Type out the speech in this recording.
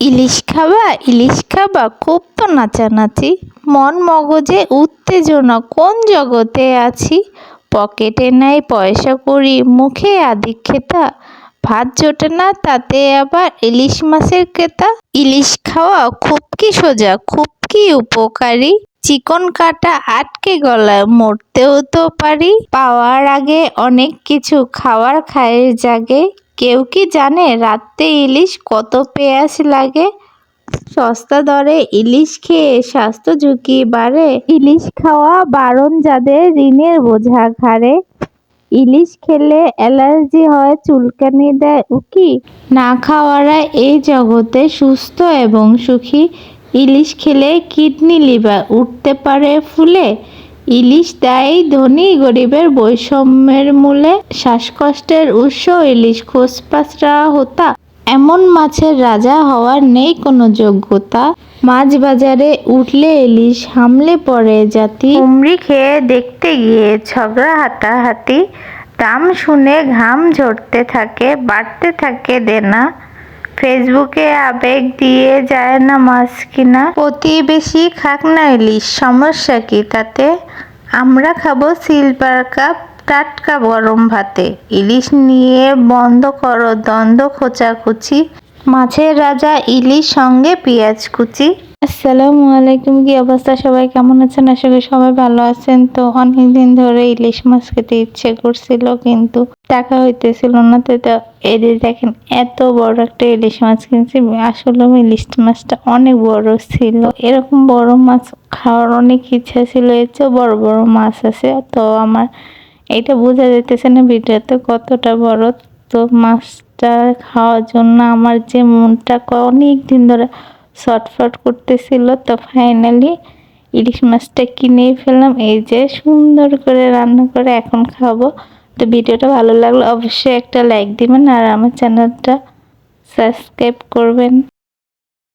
ইলিশ খাবা, ইলিশ খাবা, খুব তো নাচানাচি, মন মগজে উত্তেজনা, কোন জগতে আছি। পকেটে নাই পয়সা কড়ি, মুখে আদিক্ষেতা, ভাত জোটে না তাতে আবার ইলিশ মাছের ক্রেতা। ইলিশ খাওয়া খুব কি সোজা, খুব কি উপকারী, চিকন কাটা আটকে গলায় মরতেও তো পারি। পাওয়ার আগে অনেক কিছু খাওয়ার খায়ের জাগে, কেউ কি জানে রাতে ইলিশ কত পেঁয়াজ লাগে। সস্তা দরে ইলিশ খেয়ে স্বাস্থ্য ঝুঁকি বাড়ে, ইলিশ খাওয়া বারণ যাদের ঋণের বোঝা ঘাড়ে। ইলিশ খেলে অ্যালার্জি হয়, চুলকানি দেয় উকি, না খাওয়ারা এই জগতে সুস্থ এবং সুখী। ইলিশ খেলে কিডনি লিভার উঠতে পারে ফুলে, ইলিশ দেয় ধনী গরিবের বৈষম্যের মূলে। শ্বাসকষ্টের উৎস ইলিশ, খোসপাসরা হোতা, এমন মাছের রাজা হওয়ার নেই কোনো যোগ্যতা। মাছ বাজারে উঠলে ইলিশ হামলে পড়ে জাতি, হুমড়ি খেয়ে দেখতে গিয়ে ঝগড়া হাতাহাতি। দাম শুনে ঘাম ঝরতে থাকে, বাড়তে থাকে দেনা, ফেসবুকে আবেগ দিয়ে যায় না মাছ কিনা। প্রতিবেশী খাক না ইলিশ, সমস্যা কি তাতে, আমরা খাবো সিলভার কাপ টাটকা গরম ভাতে। ইলিশ নিয়ে বন্ধ করো দ্বন্দ্ব খোঁচাখুচি, মাছের রাজা ইলিশ সঙ্গে পেঁয়াজ কুচি। আসসালামু আলাইকুম, কি অবস্থা সবাই, কেমন আছেন? আশা করি সবাই ভালো আছেন। তো অনেকদিন ধরে ইলিশ মাছ খেতে ইচ্ছে করছিল, কিন্তু টাকা হইতেছিল না। তো এই যে দেখেন, এত বড় একটা ইলিশ মাছ কিনছি। আসলে ইলিশ মাছটা অনেক বড় ছিল, এরকম বড় মাছ খাওয়ার অনেক ইচ্ছা ছিল। এর চেয়েও বড় বড় মাছ আছে, তো আমার এটা বোঝা যাইতেছে না ভিডিওতে কতটা বড়। তো মাছটা খাওয়ার জন্য আমার যে মনটা অনেক দিন ধরে ছটফট করতেছিল। তো ফাইনালি ইলিশ মাছটা কিনেই ফেললাম, এই যে সুন্দর করে রান্না করে এখন খাবো। তো ভিডিওটা ভালো লাগলে অবশ্যই একটা লাইক দিবেন আর আমার চ্যানেলটা সাবস্ক্রাইব করবেন।